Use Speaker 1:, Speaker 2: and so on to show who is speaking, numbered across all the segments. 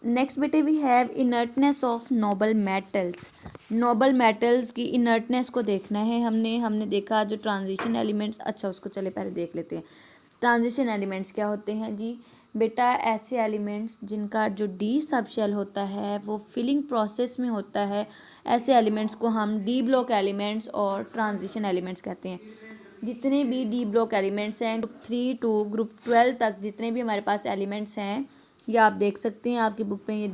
Speaker 1: Next बेटे we have inertness of noble metals. Noble metals की inertness को देखना है हमने देखा जो ट्रांजिशन एलिमेंट्स, अच्छा उसको चले पहले देख लेते हैं। ट्रांजिशन एलिमेंट्स क्या होते हैं जी बेटा? ऐसे एलिमेंट्स जिनका जो डी सब शेल होता है वो फिलिंग प्रोसेस में होता है, ऐसे एलिमेंट्स को हम डी ब्लॉक एलिमेंट्स और ट्रांजिशन एलिमेंट्स कहते हैं। जितने भी डी ब्लॉक एलिमेंट्स हैं ग्रुप 3 टू ग्रुप 12 तक जितने भी हमारे पास एलिमेंट्स हैं, ये आप देख सकते हैं आपकी बुक पे ये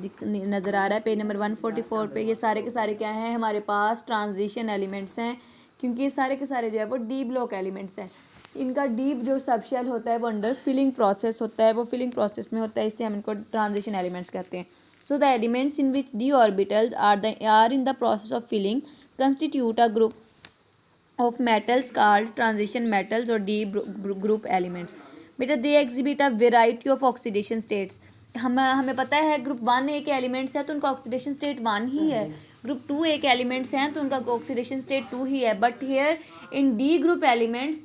Speaker 1: नज़र आ रहा है पेज नंबर 144 पे। ये सारे के सारे क्या हैं हमारे पास? ट्रांजिशन एलिमेंट्स हैं, क्योंकि ये सारे के सारे जो है वो डी ब्लॉक एलिमेंट्स हैं। इनका डीप जो सबशेल होता है वो अंडर फिलिंग प्रोसेस होता है, वो फिलिंग प्रोसेस में होता है, इसलिए हम इनको ट्रांजिशन एलिमेंट्स कहते हैं। So the elements in which d orbitals are in the process of filling constitute a group of metals called transition metals or d group elements। बेटा they exhibit a variety of oxidation states. हमें पता है group 1 एक elements है तो उनका oxidation state 1 ही है, group 2 एक एलिमेंट्स हैं तो उनका ऑक्सीडेशन स्टेट 2 ही है। But here in d group elements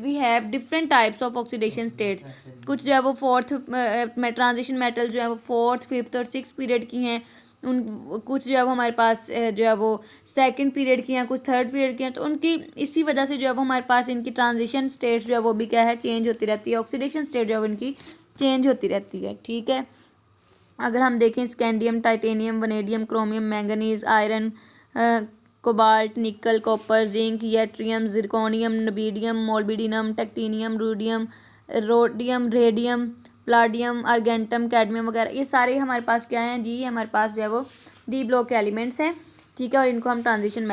Speaker 1: we have different types of oxidation states. कुछ जो है वो फोर्थ ट्रांजिशन मेटल जो है वो 4th 5th और 6th पीरियड की हैं, उन कुछ जो है वो हमारे पास जो है वो सेकंड पीरियड की हैं, कुछ थर्ड पीरियड की हैं। तो उनकी इसी वजह से जो है वो हमारे पास इनकी ट्रांजिशन स्टेट्स जो है वो भी क्या है चेंज होती रहती है, ऑक्सीडेशन स्टेट जो है वो इनकी चेंज होती रहती है। ठीक है, अगर हम देखें scandium, titanium, vanadium, chromium, manganese, iron, cobalt, nickel, copper, zinc, yttrium, zirconium, niobium, molybdenum, technetium, ruthenium, rhodium, radium, palladium, argentum, cadmium वगैरह, ये सारे हमारे पास क्या हैं जी? हमारे पास जो है वो डी ब्लॉक एलिमेंट्स हैं। ठीक है, और इनको हम ट्रांजिशन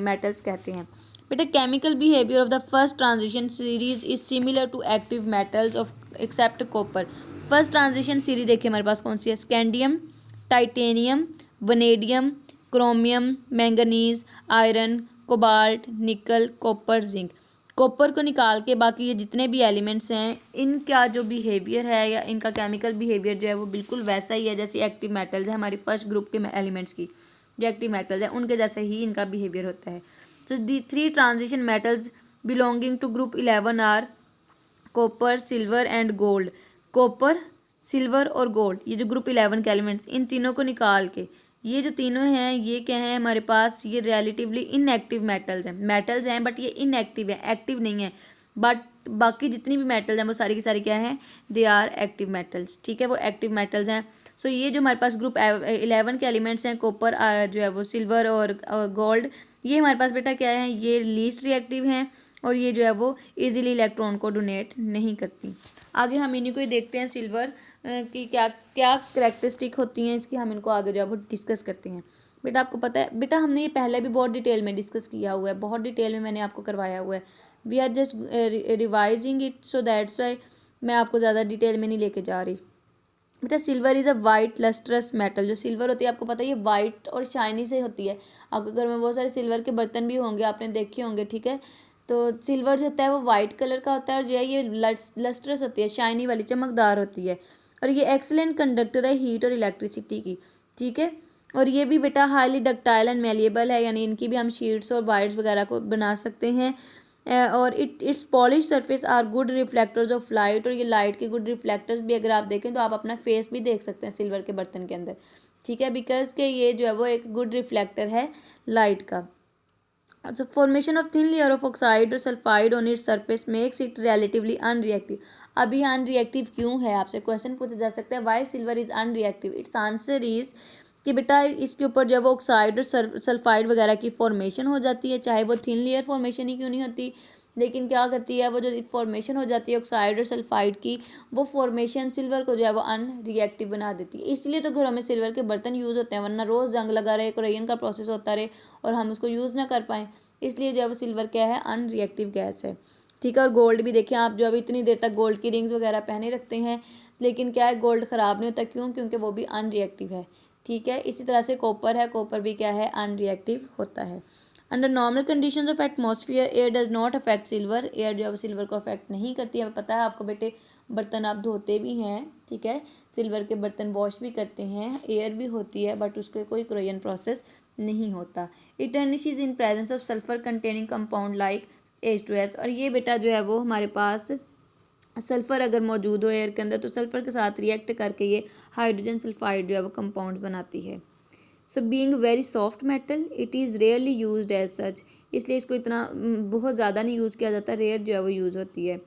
Speaker 1: मेटल्स कहते हैं। बेटा chemical behaviour of the first transition series is similar to active metals of except copper. First transition series देखिए हमारे पास कौन सी है? Scandium, titanium, vanadium, chromium, manganese, iron, cobalt, nickel, copper, zinc. Copper को निकाल के बाकी ये जितने भी एलिमेंट्स हैं इनका जो बिहेवियर है या इनका केमिकल बिहेवियर जो है वो बिल्कुल वैसा ही है जैसे एक्टिव मेटल्स है हमारी फर्स्ट ग्रुप के एलिमेंट्स की, जो एक्टिव मेटल्स हैं उनके जैसे ही इनका बिहेवियर होता है। तो the 3 transition metals belonging to group 11 are copper, silver and gold. Copper, silver और गोल्ड, ये जो ग्रुप 11 के एलिमेंट्स, इन तीनों को निकाल के ये जो तीनों हैं ये क्या है हमारे पास? ये रिलेटिवली इनएक्टिव मेटल्स हैं बट ये इनएक्टिव है, एक्टिव नहीं है। बट बाकी जितनी भी मेटल्स हैं वो सारी की सारी क्या हैं? They are active metals. ठीक है, वो एक्टिव मेटल्स हैं। सो ये जो हमारे पास ग्रुप 11 के एलिमेंट्स हैं कॉपर जो है वो सिल्वर और गोल्ड, ये हमारे पास बेटा क्या है? ये लीस्ट रिएक्टिव हैं और ये जो है वो इजीली इलेक्ट्रॉन को डोनेट नहीं करती। आगे हम इन्हीं को ही देखते हैं सिल्वर की क्या क्या करेक्टरिस्टिक होती हैं इसकी, हम इनको आगे जो है वो डिस्कस करते हैं। बेटा आपको पता है बेटा हमने ये पहले भी बहुत डिटेल में डिस्कस किया हुआ है, बहुत डिटेल में मैंने आपको करवाया हुआ है। We are just revising it, so that's why मैं आपको ज़्यादा डिटेल में नहीं लेके जा रही। बेटा silver is a white lustrous metal. जो सिल्वर होती है आपको पता है ये वाइट और शाइनी से होती है। आपके घर में बहुत सारे सिल्वर के बर्तन भी होंगे, आपने देखे होंगे। ठीक है, तो सिल्वर जो होता है वो वाइट कलर का होता है और जो है ये लस्ट्रस होती है, शाइनी वाली, चमकदार होती है। और ये एक्सीलेंट कंडक्टर है हीट और इलेक्ट्रिसिटी की। ठीक है, और ये भी बेटा हाईली डक्टाइल एंड मेलिएबल है, यानी इनकी भी हम शीट्स और वायर्स वगैरह को बना सकते हैं। और its polish surface are good reflectors of light, और ये लाइट के गुड रिफ्लेक्टर्स भी अगर आप देखें तो आप अपना फेस भी देख सकते हैं सिल्वर के बर्तन के अंदर। ठीक है, बिकॉज के ये जो है वो एक गुड रिफ्लेक्टर है लाइट का। So formation of thin layer of oxide or sulfide on its surface makes it relatively unreactive। अभी unreactive क्यों है? आपसे क्वेश्चन पूछा जा सकता है why silver is unreactive. Its answer is कि बेटा इसके ऊपर जब वो ऑक्साइड और सल्फाइड वगैरह की फॉर्मेशन हो जाती है, चाहे वो थिन लेयर फॉर्मेशन ही क्यों नहीं होती, लेकिन क्या करती है वो जो फॉर्मेशन हो जाती है ऑक्साइड और सल्फाइड की, वो फॉर्मेशन सिल्वर को जो है वो अनरिएक्टिव बना देती है। इसलिए तो घरों में सिल्वर के बर्तन यूज़ होते हैं, वरना रोज़ जंग लगा रहे, कोरियन का प्रोसेस होता रहे और हम उसको यूज़ ना कर पाएँ, इसलिए जो है वो सिल्वर क्या है? अनरिएक्टिव गैस है। ठीक है, और गोल्ड भी देखिए आप जो अभी इतनी देर तक गोल्ड की रिंग्स वगैरह पहने रखते हैं, लेकिन क्या है गोल्ड ख़राब नहीं होता, क्यों? क्योंकि वो भी अनरिएक्टिव है। ठीक है, इसी तरह से कॉपर है, कॉपर भी क्या है? अनरिएक्टिव होता है। Under normal conditions of atmosphere air does not affect silver. Air जो है वो सिल्वर को अफेक्ट नहीं करती है। पता है आपको बेटे, बर्तन आप धोते भी हैं, ठीक है, सिल्वर के बर्तन वॉश भी करते हैं, एयर भी होती है, बट उसके कोई कोरियन प्रोसेस नहीं होता। It tarnishes in presence of sulphur containing compound like H2S। और ये बेटा जो है वो हमारे पास सल्फ़र अगर मौजूद हो एयर के अंदर तो सल्फ़र के साथ रिएक्ट करके ये हाइड्रोजन सल्फाइड जो है वो कंपाउंड्स बनाती है। So being very soft metal it is rarely used as such, इसलिए इसको इतना बहुत ज़्यादा नहीं यूज़ किया जाता, रेयर जो है वो यूज़ होती है।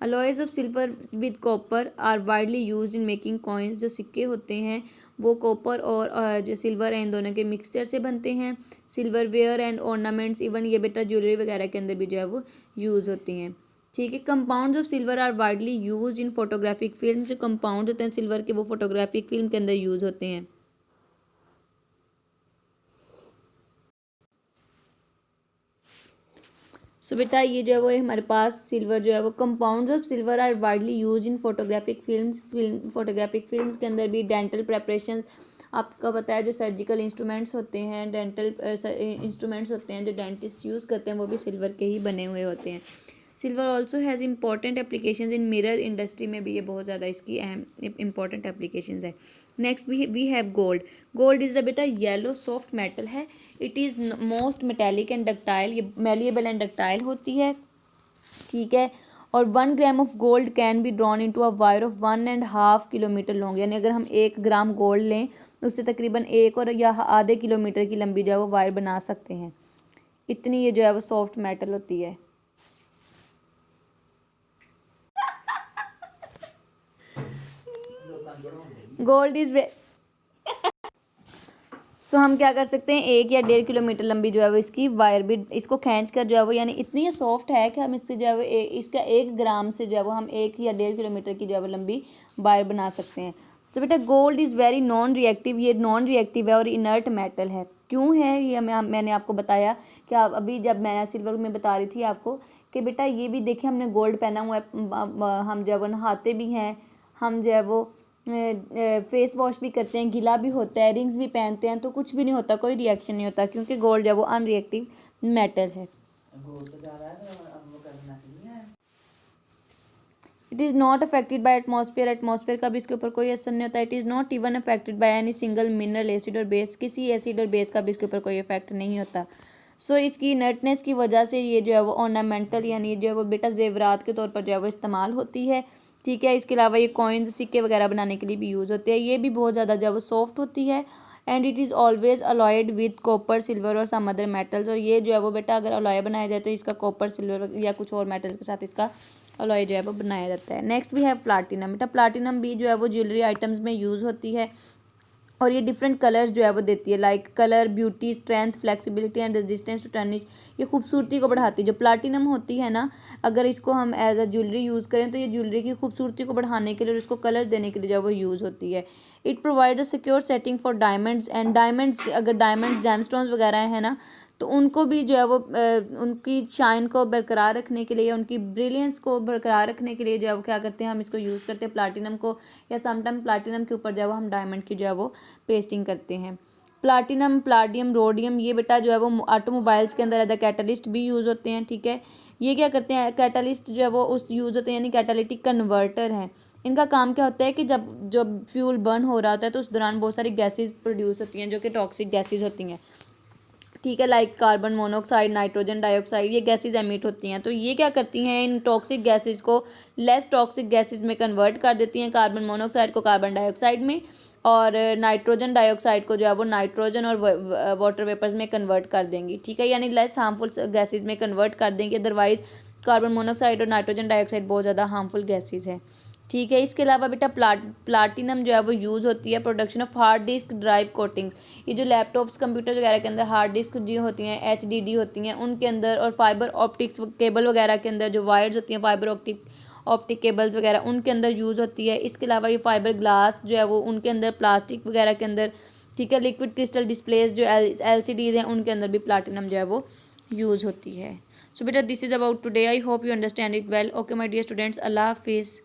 Speaker 1: Alloys of silver with copper are widely used in making coins, जो सिक्के होते हैं वो कॉपर और जो सिल्वर है इन दोनों के मिक्सचर से बनते हैं। Silverware and ornaments, even ये बेटा ज्वेलरी वगैरह के अंदर भी जो है वो यूज़ होती हैं। ठीक है। Compounds of silver are widely used in photographic film, जो कंपाउंड होते हैं सिल्वर के वो फोटोग्राफिक फिल्म के अंदर यूज़ होते हैं। सो बेटा ये जो है वो हमारे पास सिल्वर जो है वो compounds of silver are widely use in photographic photographic films के अंदर भी डेंटल प्रेपरेशंस, आपका बताया जो सर्जिकल इंस्ट्रूमेंट्स होते हैं, डेंटल इंस्ट्रूमेंट्स होते हैं जो डेंटिस्ट यूज़ करते हैं वो भी सिल्वर के ही बने हुए होते हैं। Silver also has important applications in mirror industry में भी ये बहुत ज़्यादा इसकी अहम इंपॉर्टेंट एप्लीकेशंस है। Next we have gold. Gold is a बेटा येलो सॉफ्ट मेटल है। It is most metallic and ductile, ये मेलिएबल एंड डक्टाइल होती है। ठीक है। और 1 gram of gold can be drawn into a wire of 1.5 kilometre long, यानी अगर हम 1 ग्राम गोल्ड लें उससे तकरीबन 1 और या आधे किलोमीटर की लंबी जो है वो वायर बना सकते हैं। इतनी ये जो है वो सॉफ्ट मेटल होती है। गोल्ड इज सो हम क्या कर सकते हैं, 1 या 1.5 किलोमीटर लंबी जो है वो इसकी वायर भी इसको खींच कर जो है वो, यानी इतनी ये सॉफ्ट है कि हम इससे जो है वो इसका 1 ग्राम से जो है वो हम 1 या 1.5 किलोमीटर की जो है वो लंबी वायर बना सकते हैं। तो बेटा gold is very non reactive, ये नॉन रिएक्टिव है और इनर्ट मेटल है। क्यों है ये मैंने आपको बताया कि अभी जब मैं सिल्वर में बता रही थी आपको कि बेटा ये भी देखिए हमने गोल्ड पहना हुआ है, हम जो है वो नहाते भी हैं, हम जो है वो फेस वॉश भी करते हैं, गीला भी होता है, रिंग्स भी पहनते हैं, तो कुछ भी नहीं होता, कोई रिएक्शन नहीं होता, क्योंकि गोल्ड जो है वो अनरिएक्टिव मेटल है। It is not affected by atmosphere, atmosphere का भी इसके ऊपर कोई असर नहीं होता। It is not even affected by any single mineral acid और बेस, किसी एसिड और बेस का भी इसके ऊपर कोई इफेक्ट नहीं होता। सो इसकी इनर्टनेस की वजह से ये जो है वो ऑर्नामेंटल यानी जो है वो बेटा जेवरात के तौर पर जो है वो इस्तेमाल होती है। ठीक है। इसके अलावा ये कॉइन्स सिक्के वगैरह बनाने के लिए भी यूज़ होते हैं। ये भी बहुत ज़्यादा जो है वो सॉफ्ट होती है and it is always alloyed with copper silver और सम अदर मेटल्स, और ये जो है वो बेटा अगर अलॉय बनाया जाए तो इसका कॉपर सिल्वर या कुछ और मेटल के साथ इसका अलॉय जो है वो बनाया जाता है। Next we have platinum. बेटा प्लाटिनम भी जो है वो ज्वेलरी आइटम्स में यूज़ होती है और ये डिफरेंट कलर्स जो है वो देती है, like colour, beauty, strength, flexibility and resistance to tarnish, ये खूबसूरती को बढ़ाती है। जो प्लाटिनम होती है ना, अगर इसको हम एज अ ज्वेलरी यूज़ करें तो ये ज्वेलरी की खूबसूरती को बढ़ाने के लिए और इसको कलर देने के लिए जो है वो यूज़ होती है। It provide a secure setting for diamonds and diamonds, अगर डायमंड्स जेमस्टोन्स वगैरह है ना तो उनको भी जो है वो उनकी शाइन को बरकरार रखने के लिए या उनकी ब्रिलियंस को बरकरार रखने के लिए जो है वो क्या करते हैं, हम इसको यूज़ करते हैं प्लाटिनम को, या समटाइम प्लाटिनम के ऊपर जो है वो हम डायमंड की जो है वो पेस्टिंग करते हैं। प्लाटिनम, प्लाडियम, रोडियम, ये बेटा जो है वो ऑटोमोबाइल्स के अंदर एज अ कैटलिस्ट भी यूज़ होते हैं। ठीक है। ये क्या करते हैं, कैटलिस्ट जो है वो उस यूज़ होते हैं, यानी कैटालिटिक कन्वर्टर हैं। इनका काम क्या होता है कि जब जब फ्यूल बर्न हो रहा होता है तो उस दौरान बहुत सारी गैसेज प्रोड्यूस होती हैं जो कि टॉक्सिक गैसेज होती हैं। ठीक है। Like carbon monoxide, nitrogen dioxide, ये गैसेज एमिट होती हैं। तो ये क्या करती हैं, इन टॉक्सिक गैसेज को लेस टॉक्सिक गैसेज में कन्वर्ट कर देती हैं, कार्बन मोनोऑक्साइड को कार्बन डाइऑक्साइड में और नाइट्रोजन डाइऑक्साइड को जो है वो नाइट्रोजन और वाटर वेपर्स में कन्वर्ट कर देंगी। ठीक है। यानी लेस हार्मफुल गैसेज में कन्वर्ट कर देंगी, अदरवाइज कार्बन मोनोऑक्साइड और नाइट्रोजन डाइऑक्साइड बहुत ज़्यादा हार्मफुल गैसेज हैं। ठीक है। इसके अलावा बेटा प्लाटिनम जो है वो यूज़ होती है production of hard disk drive coatings, ये जो लैपटॉप्स कंप्यूटर वगैरह के अंदर हार्ड डिस्क जो होती हैं HDD होती हैं उनके अंदर, और फाइबर ऑप्टिक्स केबल वगैरह के अंदर जो वायर्स होती हैं फाइबर ऑप्टिक केबल्स वगैरह उनके अंदर यूज़ होती है। इसके अलावा ये फाइबर ग्लास जो है वो उनके अंदर, प्लास्टिक वगैरह के अंदर। ठीक है। लिक्विड क्रिस्टल डिस्प्लेस जो LCDs हैं उनके अंदर भी प्लाटिनम जो है वो यूज़ होती है। सो बेटा this is about today, I hope you understand it well. Okay my dear students, अल्लाह हाफिज़।